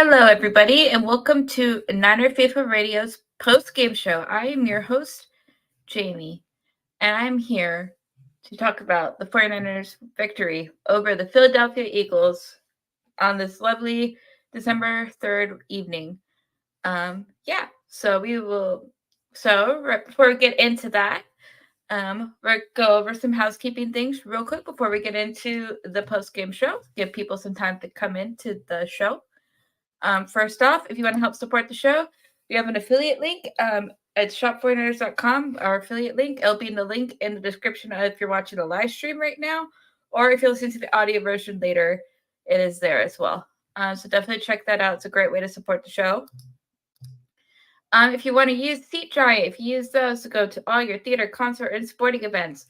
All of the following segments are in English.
Hello, everybody, and welcome to Niner Faithful Radio's post-game show. I am your host, Jaymie, and I'm here to talk about the 49ers' victory over the Philadelphia Eagles on this lovely December 3rd evening. Before we get into that, we'll go over some housekeeping things real quick before we get into the post-game show. Give people some time to come into the show. First off, if you want to help support the show, we have an affiliate link. It's shop49ers.com, our affiliate link. It'll be in the link in the description if you're watching the live stream right now, or if you're listening to the audio version later, it is there as well. So definitely check that out. It's a great way to support the show. If you want to use Seat Giant, if you use those to go to all your theater, concert, and sporting events,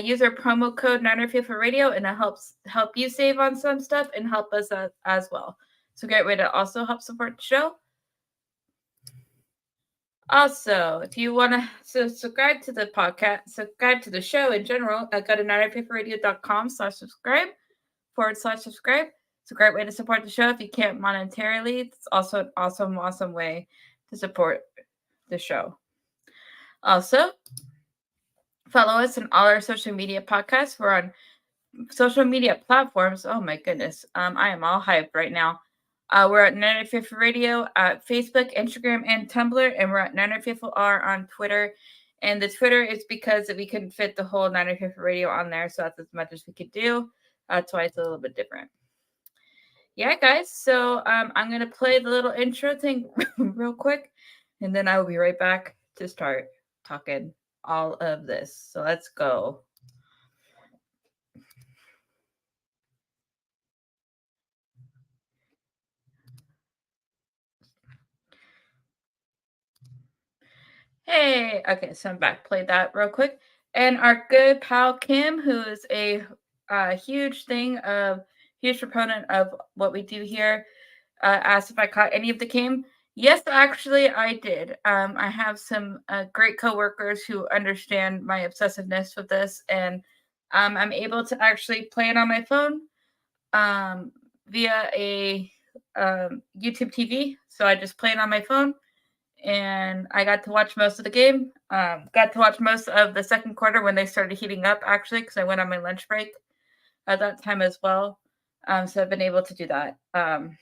use our promo code NinerFearForRadio, and it help you save on some stuff and help us as well. It's a great way to also help support the show. Also, if you want to subscribe to the podcast, subscribe to the show in general, go to NinerFearForRadio.com/subscribe. It's a great way to support the show if you can't monetarily. It's also an awesome way to support the show. Also, follow us on all our social media podcasts. We're on social media platforms. Oh my goodness. I am all hyped right now. We're at Niner Faithful Radio at Facebook, Instagram, and Tumblr, and we're at Niner Faithful R on Twitter. And the Twitter is because we couldn't fit the whole Niner Faithful Radio on there, so that's as much as we could do. That's why it's a little bit different. Yeah, guys. So I'm gonna play the little intro thing real quick, and then I will be right back to start talking all of this. So let's go. Hey, okay, so I'm back. Play that real quick. And our good pal Kim, who is a huge proponent of what we do here, asked if I caught any of the game. Yes, actually, I did. I have some great coworkers who understand my obsessiveness with this, and I'm able to actually play it on my phone via a YouTube TV. So I just play it on my phone, and I got to watch most of the game. Got to watch most of the second quarter when they started heating up, actually, because I went on my lunch break at that time as well. So I've been able to do that. And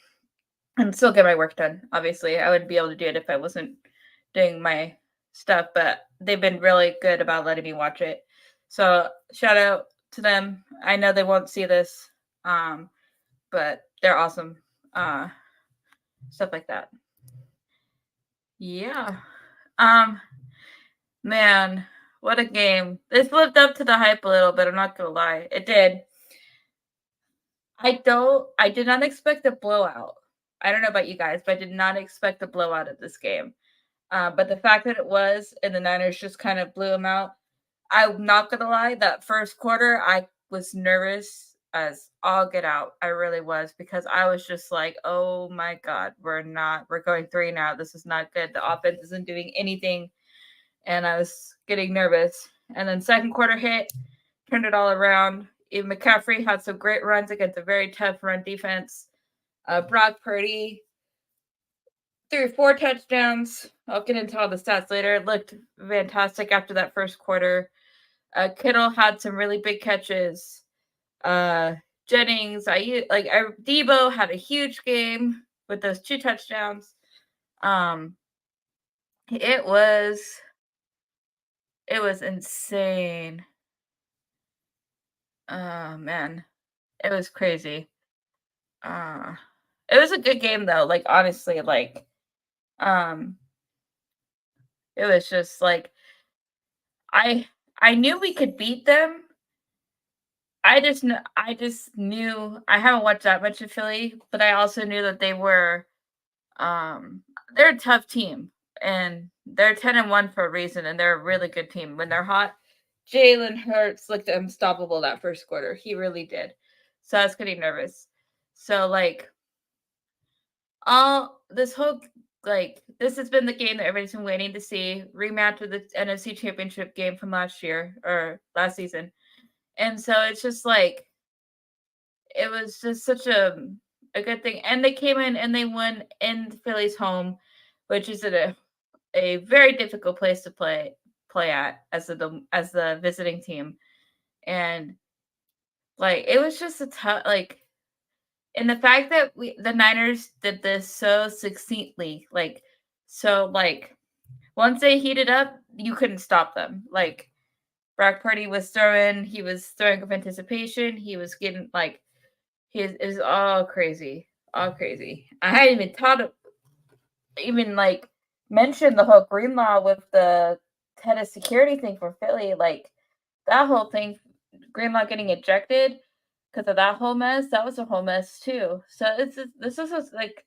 still get my work done. Obviously, I wouldn't be able to do it if I wasn't doing my stuff, but they've been really good about letting me watch it. So shout out to them. I know they won't see this, but they're awesome. Stuff like that. Yeah. Man, what a game. This lived up to the hype a little bit, I'm not gonna lie. It did. I did not expect a blowout. I don't know about you guys, but I did not expect a blowout of this game. But the fact that it was, and the Niners just kind of blew them out. I'm not gonna lie, that first quarter I was nervous as all get out. I really was, because I was just like, oh my God, we're going 3 now. This is not good. The offense isn't doing anything. And I was getting nervous. And then second quarter hit, turned it all around. Even McCaffrey had some great runs against a very tough run defense. Brock Purdy threw 4 touchdowns. I'll get into all the stats later. It looked fantastic after that first quarter. Kittle had some really big catches. Jennings, Debo had a huge game with those 2 touchdowns. It was insane. Oh man, it was crazy. It was a good game though. Like honestly, it was just like I knew we could beat them. I just knew I haven't watched that much of Philly, but I also knew that they're a tough team, and they're 10-1 for a reason, and they're a really good team. When they're hot, Jalen Hurts looked unstoppable that first quarter. He really did. So I was getting nervous. So this has been the game that everybody's been waiting to see. Rematch of the NFC Championship game from last year or last season. And so it's just it was just such a a good thing. And they came in and they won in Philly's home, which is a very difficult place to play at as the visiting team. And like it was just a tough like and the fact that the Niners did this so succinctly, like once they heated up, you couldn't stop them. Like Brock Purdy was he was throwing with anticipation. He was getting like it was all crazy, all crazy. I hadn't even thought of even like mentioned the whole Greenlaw with the head of security thing for Philly. Like that whole thing, Greenlaw getting ejected because of that whole mess. That was a whole mess too. So this was like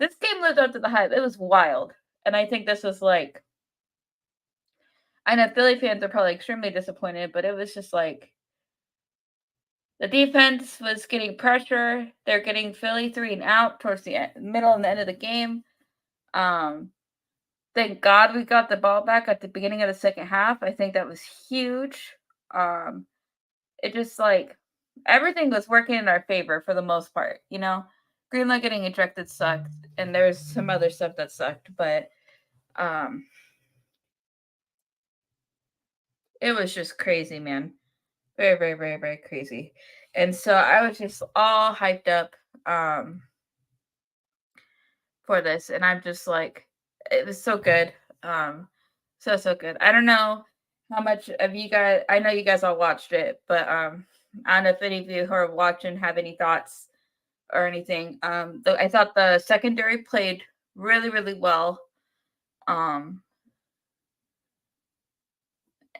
this game lived up to the hype. It was wild, and I think this was like I know Philly fans are probably extremely disappointed, but it was just like the defense was getting pressure. They're getting Philly 3-and-out towards the middle and the end of the game. Thank God we got the ball back at the beginning of the second half. I think that was huge. Um, it just like everything was working in our favor for the most part, you know. Greenlight getting ejected sucked, and there's some other stuff that sucked, but it was just crazy, man. Very, very, very, very crazy. And so I was just all hyped up for this, and I'm just like, it was so good. So good. I don't know how much of you guys I know you guys all watched it, but I don't know if any of you who are watching have any thoughts or anything. I thought the secondary played really, really well. Um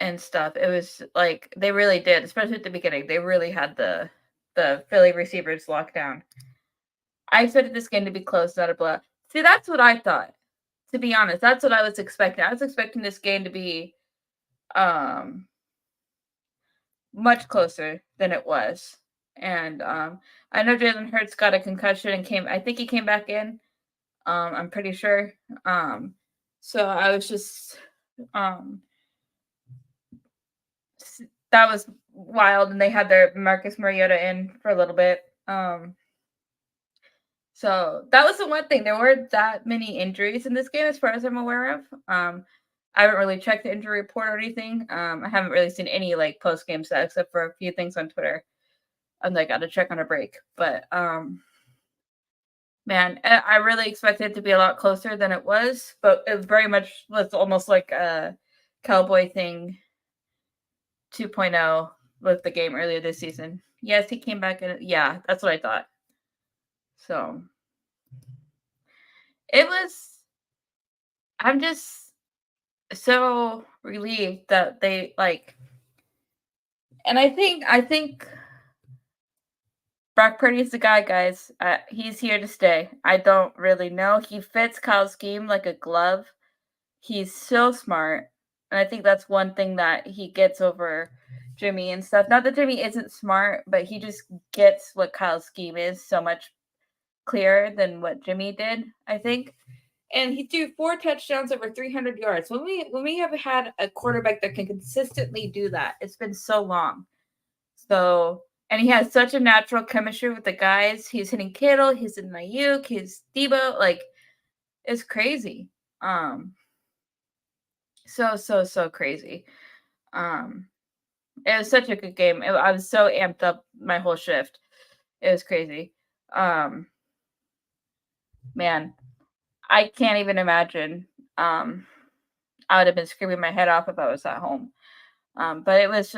and stuff. It was like they really did, especially at the beginning. They really had the Philly receivers locked down. I expected this game to be close, not a blowout. See, that's what I thought. To be honest, that's what I was expecting. I was expecting this game to be um much closer than it was. And I know Jalen Hurts got a concussion and I think he came back in. I'm pretty sure. So I was just um that was wild, and they had their Marcus Mariota in for a little bit. So that was the one thing. There weren't that many injuries in this game, as far as I'm aware of. I haven't really checked the injury report or anything. I haven't really seen any like post game stuff except for a few things on Twitter. I'm like, got to check on a break. But man, I really expected it to be a lot closer than it was. But it very much was almost like a Cowboy thing 2.0 with the game earlier this season. Yes, he came back and yeah, that's what I thought. So it was. I'm just so relieved that they like, and I think Brock Purdy is the guy, guys. He's here to stay. I don't really know. He fits Kyle's scheme like a glove. He's so smart, and I think that's one thing that he gets over Jaymie and stuff. Not that Jaymie isn't smart, but he just gets what Kyle's scheme is so much clearer than what Jaymie did, I think. And he threw 4 touchdowns over 300 yards. When we have had a quarterback that can consistently do that, it's been so long. So, and he has such a natural chemistry with the guys. He's hitting Kittle, he's in Ayuk, he's Debo. Like, it's crazy. So crazy. Um, it was such a good game. I was so amped up my whole shift. It was crazy. Man, I can't even imagine. I would have been screaming my head off if I was at home. But it was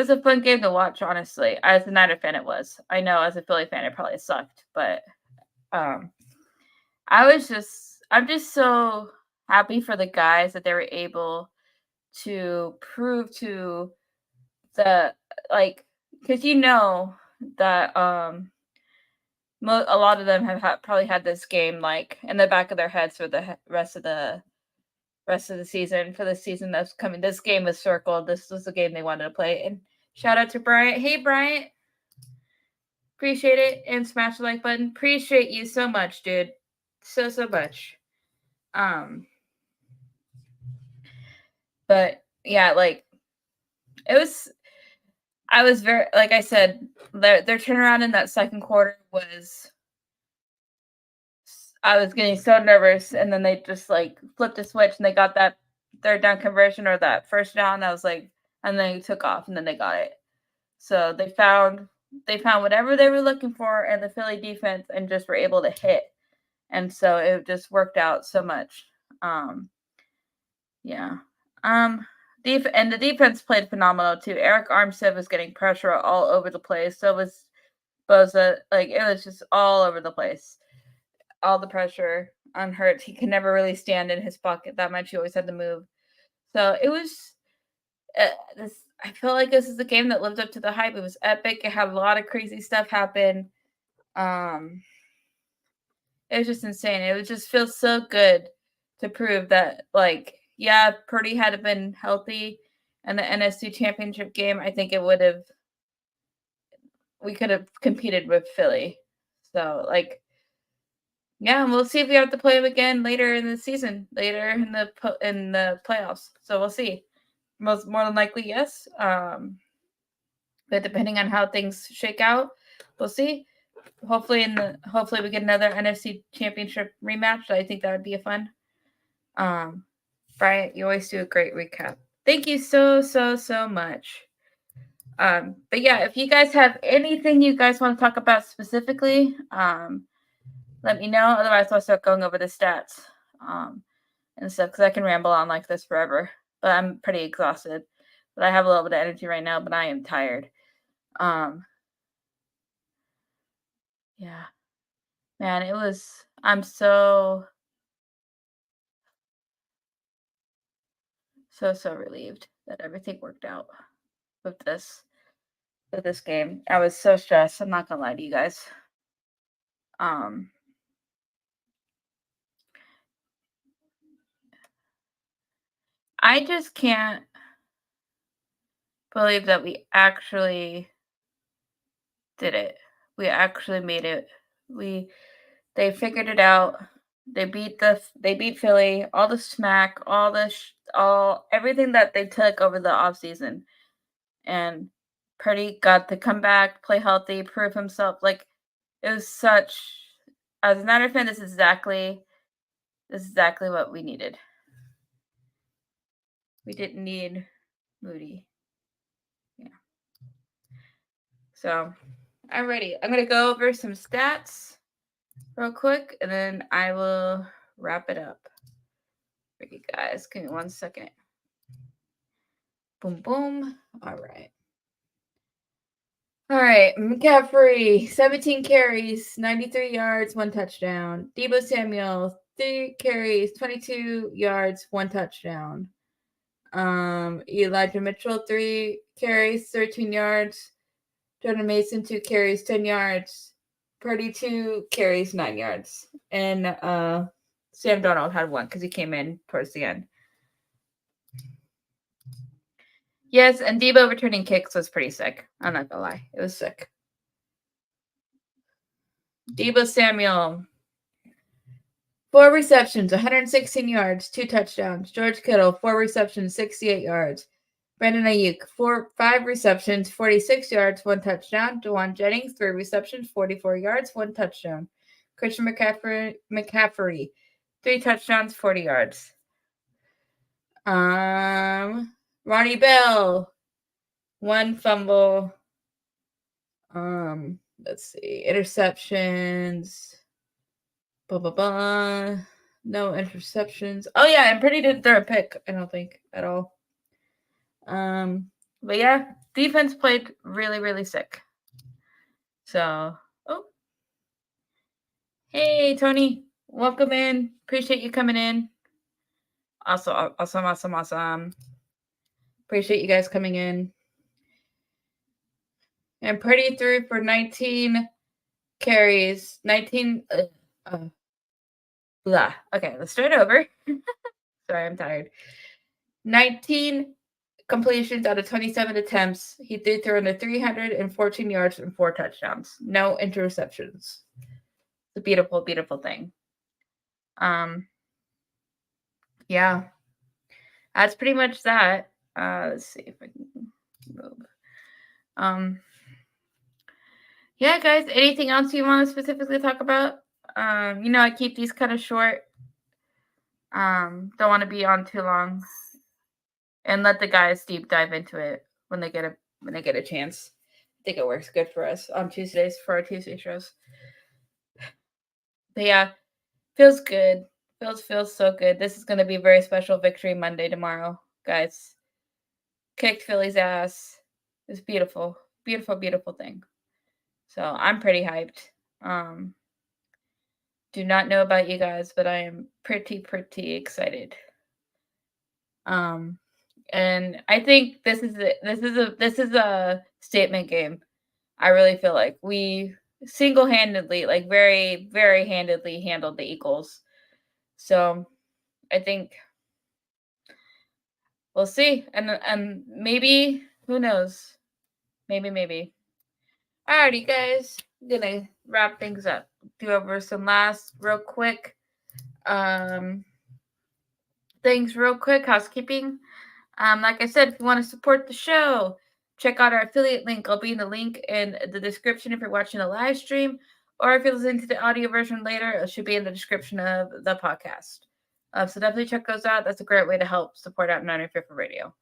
a fun game to watch, honestly. As a Niner fan, it was. I know as a Philly fan, it probably sucked, but um, I'm just so happy for the guys that they were able to prove to the like, because that a lot of them have probably had this game like in the back of their heads for the rest of the season, for the season that's coming. This game was circled. This was the game they wanted to play. And shout out to Bryant. Hey, Bryant. Appreciate it. And smash the like button. Appreciate you so much, dude. So much. But yeah, like it was I was very, like I said, their turnaround in that second quarter was, I was getting so nervous, and then they just like flipped a switch and they got that third down conversion or that first down. I was like, and then he took off and then they got it. So they found whatever they were looking for in the Philly defense and just were able to hit. And so it just worked out so much. Yeah. And the defense played phenomenal too. Eric Armstead was getting pressure all over the place. So was Bosa. Like, it was just all over the place. All the pressure on Hurts. He could never really stand in his pocket that much. He always had to move. So it was this. I feel like this is a game that lived up to the hype. It was epic. It had a lot of crazy stuff happen. It was just insane. It would just feel so good to prove that, like, yeah, Purdy had been healthy in the NFC Championship game. I think we could have competed with Philly. So, like, yeah, we'll see if we have to play them again later in the season, later in the playoffs. So we'll see. More than likely, yes. But depending on how things shake out, we'll see. Hopefully we get another NFC Championship rematch. I think that would be a fun. Bryant, you always do a great recap. Thank you so much. But yeah, if you guys have anything you guys want to talk about specifically, let me know. Otherwise, I'll start going over the stats and stuff, because I can ramble on like this forever. But I'm pretty exhausted. But I have a little bit of energy right now, but I am tired. Yeah. Man, I'm so relieved that everything worked out with this game. I was so stressed. I'm not gonna lie to you guys. I just can't believe that we actually did it. We actually made it. They figured it out. They beat Philly, all the smack, all everything that they took over the offseason. And Purdy got to come back, play healthy, prove himself. Like, it was such, as a Niner fan, this is exactly what we needed. We didn't need Moody. Yeah. So, I'm ready. I'm going to go over some stats real quick, and then I will wrap it up for you guys. Give me 1 second. Boom, boom. All right. McCaffrey, 17 carries, 93 yards, 1 touchdown. Deebo Samuel, 3 carries, 22 yards, 1 touchdown. Elijah Mitchell, 3 carries, 13 yards. Jordan Mason, 2 carries, 10 yards. Purdy, 2 carries, 9 yards. And Sam Darnold had 1 because he came in towards the end. Yes, and Deebo returning kicks was pretty sick. I'm not gonna lie. It was sick. Deebo Samuel, 4 receptions, 116 yards, 2 touchdowns. George Kittle, 4 receptions, 68 yards. Brandon Ayuk, 5 receptions, 46 yards, 1 touchdown. Dewan Jennings, 3 receptions, 44 yards, 1 touchdown. Christian McCaffrey, 3 touchdowns, 40 yards. Ronnie Bell, 1 fumble. Let's see, interceptions. No interceptions. Oh yeah, and Purdy didn't throw a pick, I don't think, at all. But yeah, defense played really sick. So, hey Tony, welcome in. Appreciate you coming in. Awesome. Appreciate you guys coming in. And Purdy threw for 19 carries, 19. Blah. Okay, let's start over. Sorry, I'm tired. 19 completions out of 27 attempts. He threw for under 314 yards and 4 touchdowns. No interceptions. It's a beautiful thing. Yeah. That's pretty much that. Let's see if I can move. Yeah, guys, anything else you want to specifically talk about? I keep these kind of short. Don't want to be on too long, and let the guys deep dive into it when they get a chance. I think it works good for us on Tuesdays for our Tuesday shows. But yeah, feels good. Feels so good. This is going to be a very special victory Monday tomorrow, guys. Kicked Philly's ass. It's beautiful, beautiful, beautiful thing. So I'm pretty hyped. Do not know about you guys, but I am pretty excited. And I think this is a statement game. I really feel like we single-handedly, like very, very handedly handled the Eagles. So I think we'll see. And maybe, who knows? Maybe. Alrighty, guys. I'm gonna wrap things up. Do over some last real quick things real quick, housekeeping. Like I said, if you want to support the show, check out our affiliate link. I'll be in the link in the description if you're watching the live stream, or if you're listening to the audio version later, it should be in the description of the podcast. So definitely check those out. That's a great way to help support out 905 Radio.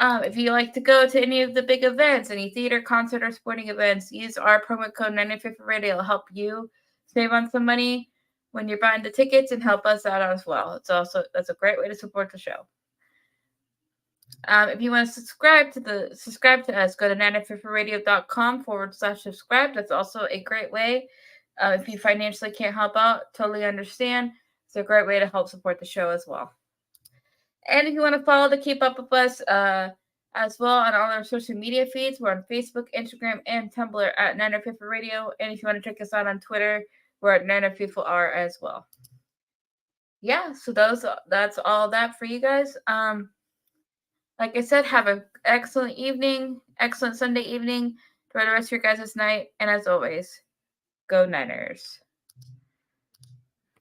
If you like to go to any of the big events, any theater, concert, or sporting events, use our promo code 905 Radio. It'll help you save on some money when you're buying the tickets and help us out as well. That's a great way to support the show. If you want to subscribe to us, go to 905radio.com/subscribe. That's also a great way. If you financially can't help out, totally understand. It's a great way to help support the show as well. And if you want to follow to keep up with us as well on all our social media feeds, we're on Facebook, Instagram, and Tumblr at 905 Radio. And if you want to check us out on Twitter, we're at 905R as well. Yeah, so that's all that for you guys. Like I said, have an excellent evening, excellent Sunday evening. Enjoy the rest of your guys' night. And as always, go Niners.